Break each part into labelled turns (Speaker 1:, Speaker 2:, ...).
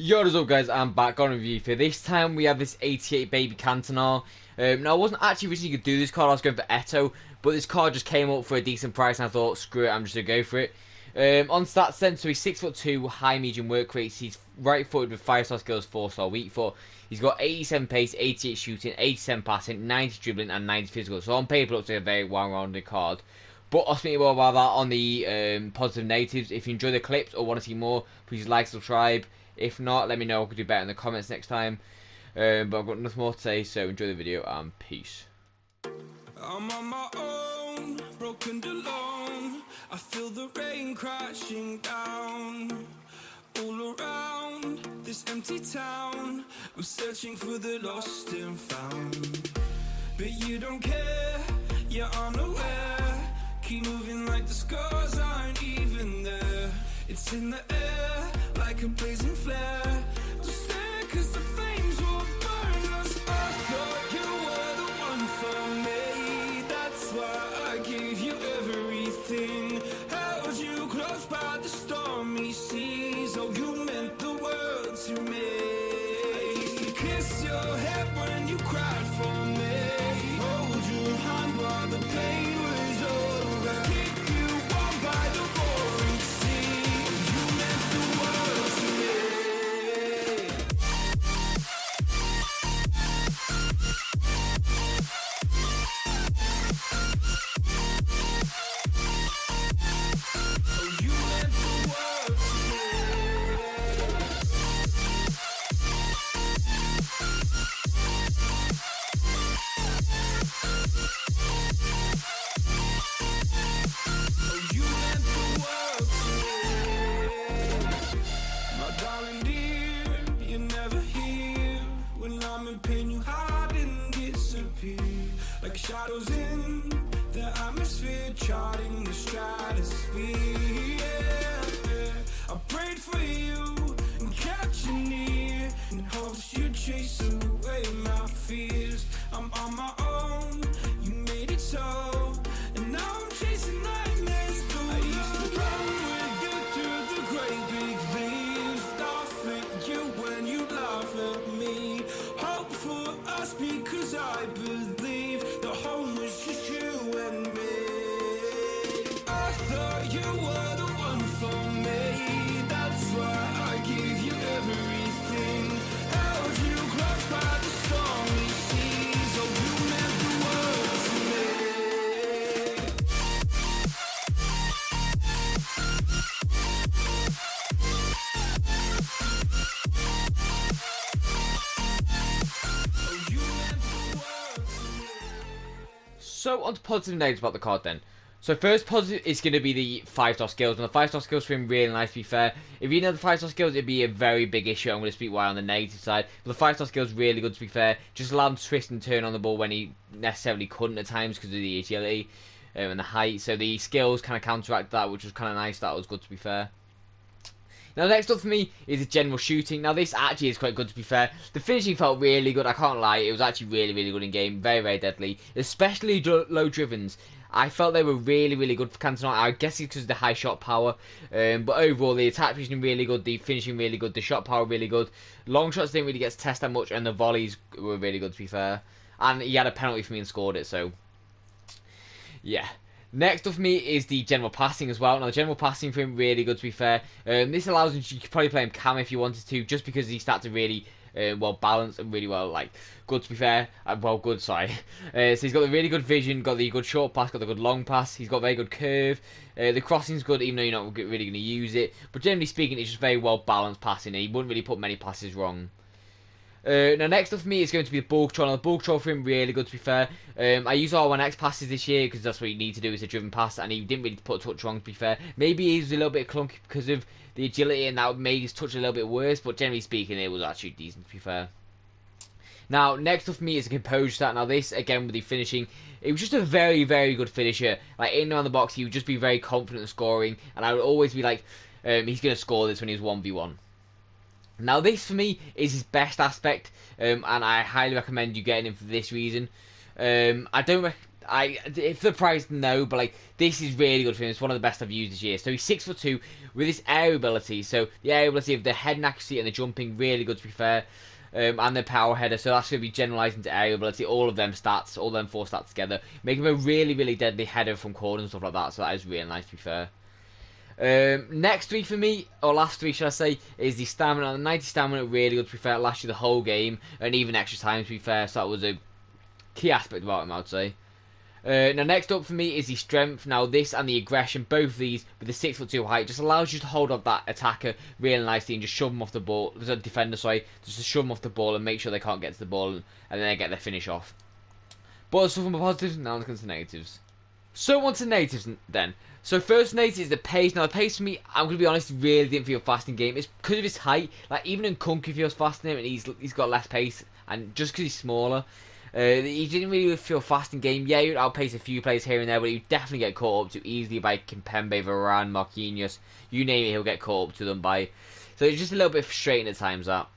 Speaker 1: Yo, what's up guys, I'm back on review for this time. We have this 88 baby Cantona. Now I wasn't actually originally going to do this card, I was going for Eto, but this card just came up for a decent price and I thought, screw it, I'm just going to go for it. On stats then, so he's 6'2", high medium work rates, he's right footed with 5-star skills, 4-star weak foot. He's got 87 pace, 88 shooting, 87 passing, 90 dribbling and 90 physical. So on paper it looks like a very well-rounded card. But I'll speak more about that on the positive negatives. If you enjoy the clips or want to see more, please like, subscribe. If not, let me know. I could do better in the comments next time. But I've got nothing more to say, so enjoy the video and peace.
Speaker 2: I'm on my own, broken alone. I feel the rain crashing down all around this empty town. I'm searching for the lost and found, but you don't care, you're unaware. Keep moving like the scars aren't even there. It's in the air like a blazing flare. Just stare, cause the flames will burn us. I thought you were the one for me. That's why I gave you everything. Held you close by the stormy seas. Oh, you meant the world to me. I used to kiss your head when you cried for me. Hold your hand while the pain was over. Keep you warm by the roaring sea. You meant the world to me. Oh, you meant the world to me. Oh, you meant the world to me. My darling dear, you're never here. When I'm in pain, you hide and disappear. Like shadows in the atmosphere, charting the stratosphere. Yeah. I prayed for you and kept you near in hopes you'd chase away my fears. I'm on my own, you made it so, and now I'm chasing nightmares through. I used to run with you through the great big leaves, laugh at you when you laugh at me. Hope for us because I believe the home was just you and me. I thought you were the one for me. That's why I gave you everything. Held you close by the stormy seas. Oh, you meant the world to me. Oh, you meant the world to me.
Speaker 1: So on to positive and negatives about the card then. So first positive is going to be the 5-star skills, and the 5-star skills for him really nice, to be fair. If you know the 5-star skills, it'd be a very big issue. I'm going to speak why on the negative side. But the 5-star skills really good, to be fair. Just allow him to twist and turn on the ball when he necessarily couldn't at times because of the agility and the height. So the skills kind of counteract that, which was kind of nice. That was good, to be fair. Now, next up for me is the general shooting. Now, this actually is quite good, to be fair. The finishing felt really good, I can't lie. It was actually really, really good in game. Very, very deadly. Especially low drivens. I felt they were really, really good for Cantona. I guess it's because of the high shot power. But overall, the attack position really good. The finishing really good. The shot power really good. Long shots didn't really get to test that much. And the volleys were really good, to be fair. And he had a penalty for me and scored it, so yeah. Next up for me is the general passing as well. Now, the general passing for him really good, to be fair. This allows him, you could probably play him cam if you wanted to, just because these stats are really well balanced and really well, like, good, to be fair. Well, good, sorry. So he's got the really good vision, got the good short pass, got the good long pass. He's got very good curve. The crossing's good, even though you're not really going to use it. But generally speaking, it's just very well balanced passing. He wouldn't really put many passes wrong. Now, next up for me is going to be the ball control. Now, the ball control for him really good, to be fair. I use R1X passes this year because that's what you need to do is a driven pass, and he didn't really put a touch wrong, to be fair. Maybe he was a little bit clunky because of the agility, and that made his touch a little bit worse, but generally speaking, it was actually decent, to be fair. Now, next up for me is a composure stat. Now, this, again, with the finishing, it was just a very, very good finisher. Like, in and around the box, he would just be very confident in scoring, and I would always be like, he's going to score this when he's 1v1. Now, this for me is his best aspect, and I highly recommend you getting him for this reason. If the price, no, but like this is really good for him. It's one of the best I've used this year. So he's 6'2" with his air ability. So the air ability of the head and accuracy and the jumping, really good to be fair. And the power header, so that's going to be generalised into air ability. All of them stats, all them 4 stats together, make him a really, really deadly header from corners and stuff like that. So that is really nice to be fair. Next 3 for me, or last 3 should I say, is the stamina. The 90 stamina, really good to be fair. It lasts you the whole game, and even extra time to be fair. So that was a key aspect about him, I would say. Now next up for me is the strength. Now this and the aggression, both of these with the 6'2" height, just allows you to hold up that attacker really nicely and just shove them off the ball. There's a defender, sorry, just to shove them off the ball and make sure they can't get to the ball, and then they get their finish off. But so from the positives, now let's go to the negatives. So on to negatives then. So first negative is the pace. Now the pace for me, I'm going to be honest, really didn't feel fast in game. It's because of his height. Like even in Kunku feels fast in him, and he's got less pace, and just because he's smaller. He didn't really feel fast in game. Yeah, he would outpace a few players here and there, but he'd definitely get caught up to easily by Kimpembe, Varane, Marquinhos. You name it, he'll get caught up to them by. So it's just a little bit frustrating at times, that.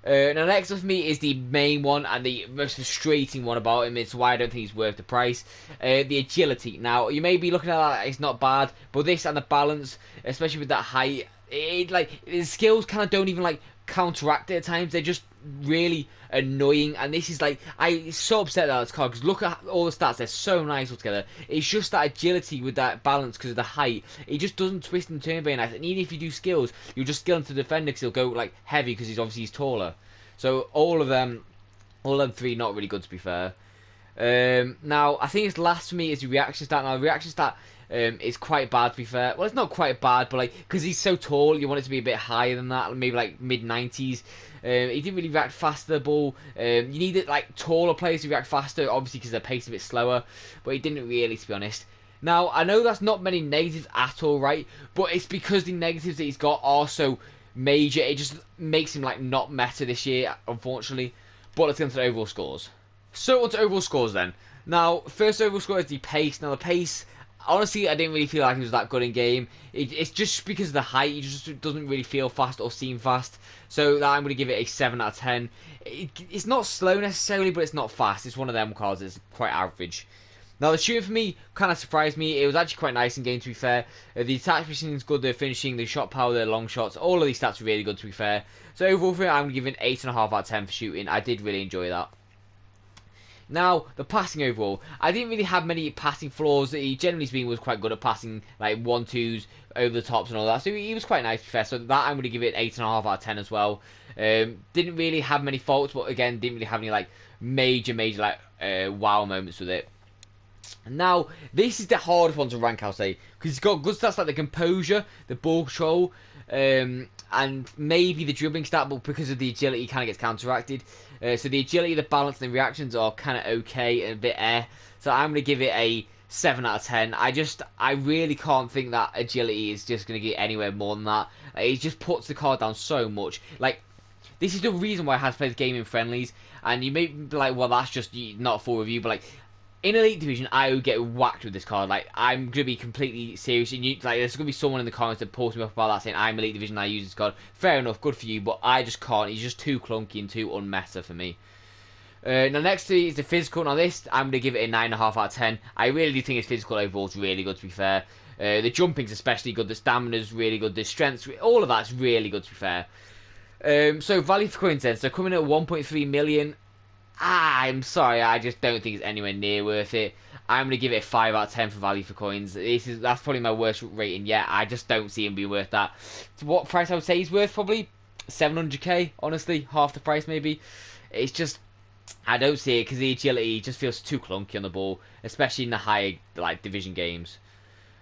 Speaker 1: Now next up for me is the main one and the most frustrating one about him. It's why I don't think he's worth the price. The agility. Now you may be looking at that, it's not bad, but this and the balance, especially with that height, like his skills kind of don't even like counteract it at times. They're just really annoying, and this is like, I'm so upset about this card because look at all the stats, they're so nice altogether. It's just that agility with that balance because of the height, it just doesn't twist and turn very nice, and even if you do skills, you just skill into the defender because he'll go like heavy because he's taller. So all of them 3 not really good to be fair. Now I think it's last for me is the reaction stat. Now the reaction stat is quite bad to be fair. Well, it's not quite bad, but like because he's so tall, you want it to be a bit higher than that, maybe like mid-90s. He didn't really react fast to the ball. You needed like taller players to react faster, obviously because their pace is a bit slower, but he didn't really, to be honest. Now I know that's not many negatives at all, right? But it's because the negatives that he's got are so major. It just makes him like not meta this year, unfortunately. But let's get into the overall scores. So on to overall scores then. Now first overall score is the pace. Now the pace, honestly, I didn't really feel like he was that good in game. It's just because of the height. He just doesn't really feel fast or seem fast. So I'm going to give it a 7 out of 10. It's not slow necessarily, but it's not fast. It's one of them cards that's quite average. Now the shooting for me kind of surprised me. It was actually quite nice in game, to be fair. The attack positioning is good, the finishing, the shot power, the long shots, all of these stats are really good, to be fair. So overall for me, I'm going to give it an 8.5 out of 10 for shooting. I did really enjoy that. Now, the passing overall, I didn't really have many passing flaws. He generally speaking was quite good at passing, like 1-2s over the tops and all that. So he was quite nice, to be fair. So that I'm going to give it 8.5 out of 10 as well. Didn't really have many faults, but again, didn't really have any like major like wow moments with it. Now, this is the hardest one to rank, I'll say, because he's got good stats like the composure, the ball control, and maybe the dribbling stat, but because of the agility, he kind of gets counteracted. So the agility, the balance, and the reactions are kind of okay and a bit So I'm going to give it a 7 out of 10. I really can't think that agility is just going to get anywhere more than that. It just puts the card down so much. Like, this is the reason why I have to play this game in friendlies, and you may be like, well, that's just not a full review, but like, in Elite Division, I would get whacked with this card. Like, I'm going to be completely serious. And there's going to be someone in the comments that pulls me up about that saying, I'm Elite Division, I use this card. Fair enough, good for you, but I just can't. He's just too clunky and too unmeta for me. Now, next to is the physical. Now, this, I'm going to give it a 9.5 out of 10. I really do think his physical overall is really good, to be fair. The jumping's especially good. The stamina's really good. The strength's, all of that's really good, to be fair. So, value for coins then. So, coming at 1.3 million. I'm sorry, I just don't think it's anywhere near worth it. I'm going to give it a 5 out of 10 for value for coins. That's probably my worst rating yet. I just don't see him being worth that. So what price I would say he's worth? Probably 700k, honestly. Half the price, maybe. It's just, I don't see it because the agility just feels too clunky on the ball, especially in the higher like division games.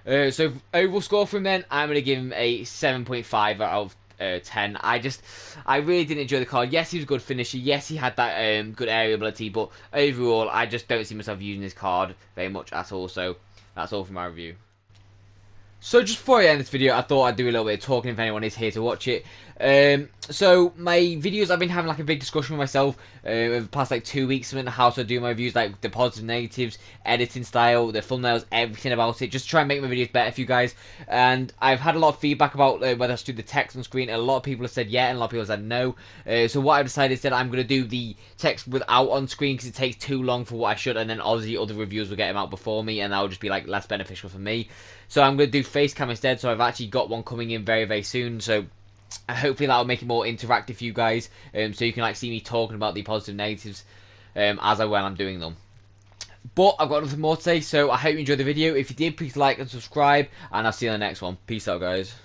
Speaker 1: So overall score for him then, I'm going to give him a 7.5 out of 10. I really didn't enjoy the card. Yes, he was a good finisher. Yes, he had that good area ability, but overall, I just don't see myself using this card very much at all. So that's all for my review. So just before I end this video, I thought I'd do a little bit of talking if anyone is here to watch it. So my videos, I've been having like a big discussion with myself over the past like 2 weeks on how to do my reviews, like the positives, negatives, editing style, the thumbnails, everything about it, just to try and make my videos better for you guys. And I've had a lot of feedback about whether I should do the text on screen, and a lot of people have said yeah, and a lot of people have said no. So what I've decided is that I'm going to do the text without on screen because it takes too long for what I should, and then obviously other reviewers will get them out before me, and that will just be like less beneficial for me. So I'm going to do face cam instead. So I've actually got one coming in very, very soon. So hopefully that'll make it more interactive for you guys, so you can like see me talking about the positive negatives when I'm doing them. But I've got nothing more to say, so I hope you enjoyed the video. If you did, please like and subscribe, and I'll see you in the next one. Peace out, guys.